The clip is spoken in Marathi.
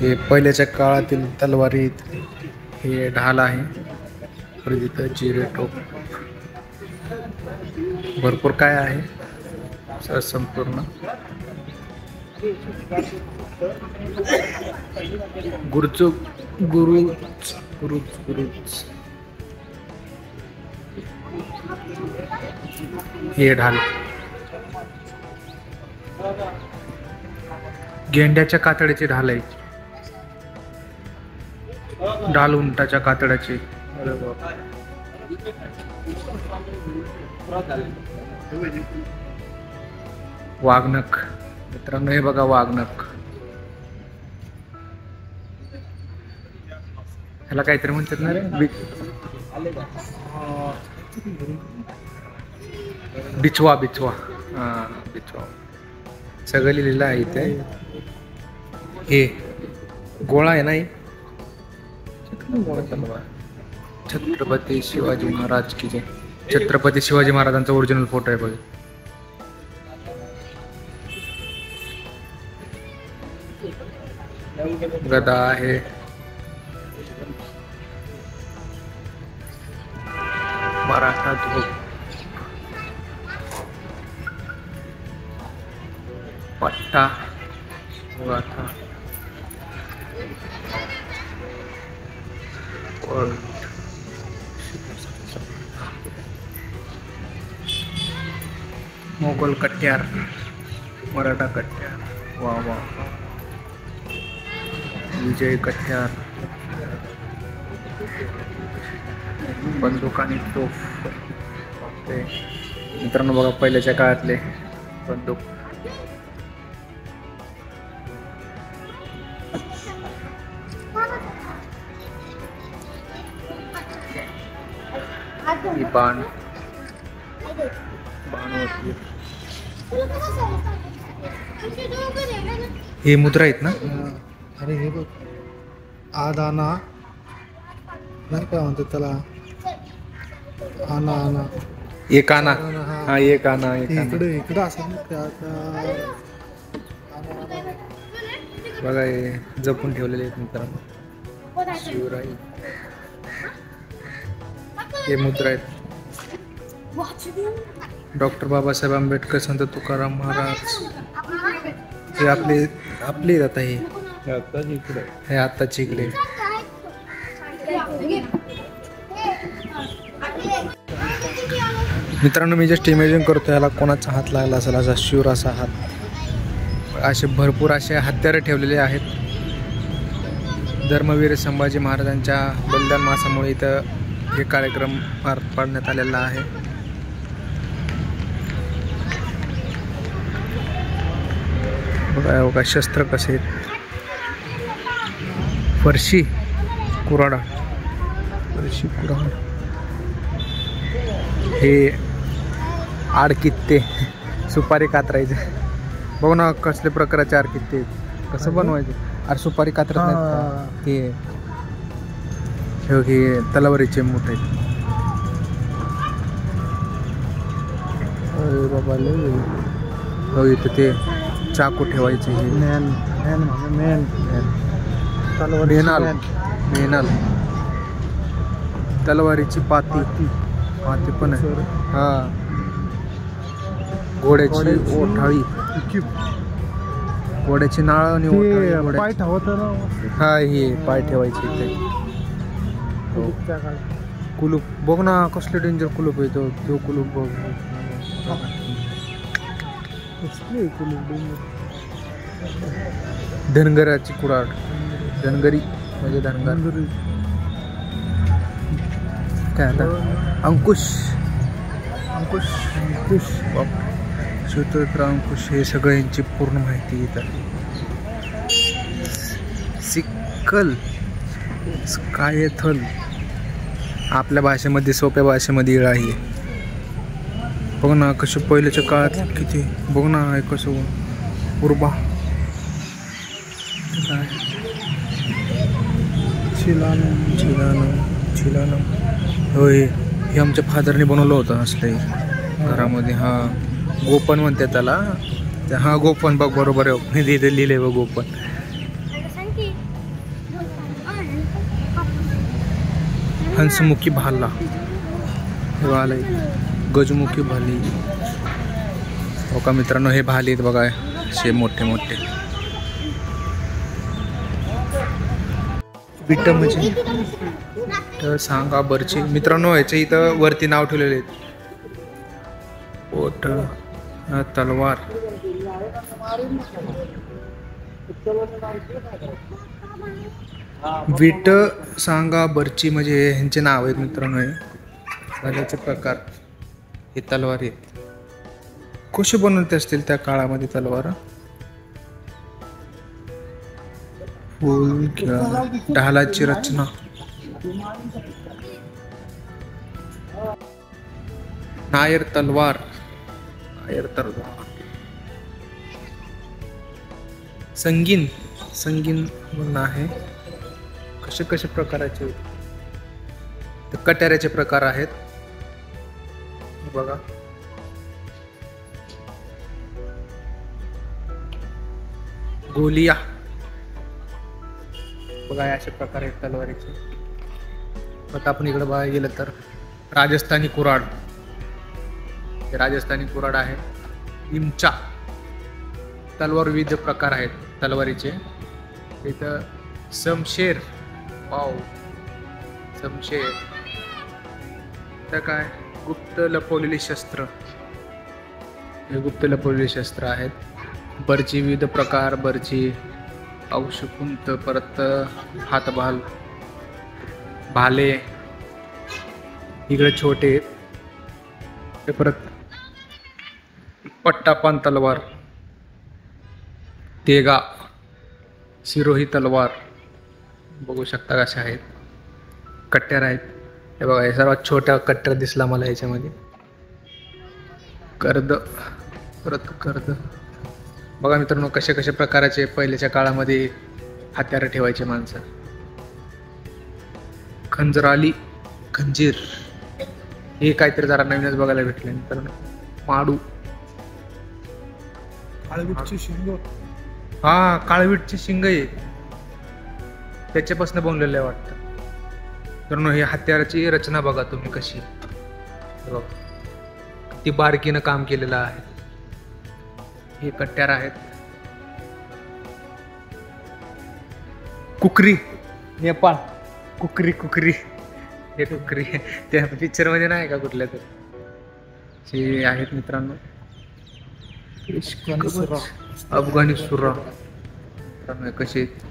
हे पहिल्याच्या काळातील तलवारीत हे ढाल आहे. परत इथं जिरे टोप भरपूर काय आहे सर संपूर्ण. गुरुज गुरुज गुरुज गुरुज हे ढाल गेंड्याच्या कातड्याचे ढाल आहे. ढाल उंटाच्या कातड्याचे. वाघनख मित्रांनो, हे बघा वाघनख. ह्याला काहीतरी म्हणतात ना रे, बिचवा बिचवा. हा बिचवा सगळं लिहिलेलं आहे इथे. हे गोळा आहे ना, छत्रपती शिवाजी महाराज की जय. छत्रपती शिवाजी महाराजांचा ओरिजिनल फोटो आहे बघ. गदा आहे. मराठा ध्रुव. पट्टा गाथा. मोगल कट्यार. मराठा कट्यार. वा वा. विजय कट्यार. बंदूक आणि तोफ. मित्रांनो बघा पहिल्याच्या काळातले बंदूक. ही बाण होती. हे मुद्रा आहेत ना. अरे हे बघ, आदाना नाही काय म्हणतात त्याला, आना आना. एक आना. हा एक आना. इकडे इकडे असं बघा हे जपून ठेवलेले आहेत मित्रांनो. शिवराई. हे मुद्रा आहेत. डॉक्टर बाबासाहेब आंबेडकर, संत तुकाराम महाराज. हे आपले आता हे आत्ताची इकडे. मित्रांनो मी जस्ट इमॅजिन करतो याला कोणाचा हात लागला असेल, असा शिवर असा हात. असे भरपूर असे हत्यारे ठेवलेले आहेत. धर्मवीर संभाजी महाराजांच्या बलिदान मासामुळे इथं हे कार्यक्रम पार पाडण्यात आलेला आहे. बघा शस्त्र कसे आहेत. फरशी कुऱ्हाड. फरशी कुऱ्हाड. हे आडकित्ते सुपारी कातरायचे. बघ ना कसले प्रकारचे आडकित्ते. कसं बनवायचं. अरे सुपारी कातरत नाहीत ते. हे तलवारीचे मोठे. अरे बाबा लय. हो इथं ते चाकू ठेवायचे. हे मेनाल. तलवारीची पाती. पाती पण आहे. हा घोड्याची ओठाळी. घोड्याची नाळ आणि पाय ठेवत. हा हे पाय ठेवायचे इथे. कुलूप बघ ना कसले डेंजर कुलूप आहे. तो कुलूप बघ. धनगराची कुऱ्हाड. धनगरी म्हणजे धनगर. काय आता अंकुश. अंकुश अंकुश सूत्र अंकुश. हे सगळ्यांची पूर्ण माहिती इथं. सिक्कल. स्कायथल. आपल्या भाषेमध्ये सोप्या भाषेमध्ये इळा आहे. बघ ना कसं पहिल्याच्या काळात किती. बघ ना कसं उर्बा. चिलानम. होय हे आमच्या फादरने बनवलं होतं असले घरामध्ये. हा गोपन म्हणते त्याला. हा गोपन बघ बरोबर आहे. मी तिथे लिहिले बघ गोपन. हंसमुखी भाला, हे भाला आहे. गजमुखी भाली. हो का मित्रांनो, हे भाले आहेत बघा, असे मोठे मोठे. बिट्ट म्हणजे तर सांगा बरची मित्रांनो, याच्या इथं वरती नाव ठेवलेले आहेत. ओठ, तलवार. विट सांगा बर्ची म्हणजे ह्यांचे नाव आहेत मित्रांनो. हे भाल्याचे प्रकार. हे तलवार आहेत. कसे बनवते असतील त्या काळामध्ये तलवार? फुल किंवा ढालाची रचना. नायर तलवार. नायर तलवार. संगीन. संगीन म्हणून आहे. कसे कसे प्रकाराचे कट्याऱ्याचे प्रकार आहेत बघा. गोलिया बघा, अशा प्रकार आहेत तलवारीचे. आता आपण इकडे बघायला गेलं तर राजस्थानी कुऱ्हाड. हे राजस्थानी कुऱ्हाड आहे. इमचा. तलवार विविध प्रकार आहेत तलवारीचे. इथं समशेर. वाव, समशेर. तर काय, गुप्त लपवलेली शस्त्र. हे गुप्त लपवलेली शस्त्र आहेत. बर्ची विविध प्रकार. बर्ची, औषकुंत, परत हातभाल, भाले. इकडे छोटे. ते परत पट्टापान तलवार. तेगा. सिरोही तलवार. बघू शकता कशा आहेत. कट्ट्यार आहेत. हे बघा, हे सर्वात छोटा कट्टर दिसला मला याच्यामध्ये. कर्द. परत कर्द. बघा मित्रांनो, कशा कशा प्रकाराचे पहिल्याच्या काळामध्ये हत्यारं ठेवायचे माणसं. खंजराली. खंजीर. हे काहीतरी जरा नवीनच बघायला भेटले मित्रांनो. माडू. काळवीटची शिंग. हा, काळवीटची शिंग आहे. त्याच्यापासून बनलेलं आहे वाटतं. मित्रांनो, हे हत्याराची रचना बघा तुम्ही कशी. बघा, ती बारकीनं काम केलेलं आहे. हे कट्ट्यार आहेत. कुकरी. नेपाळ. कुकरी. कुकरी. हे कुकरी त्या पिक्चर मध्ये नाही का कुठल्या तर. हे आहेत मित्रांनो. अफगाणी सुरा. मित्रांनो कसे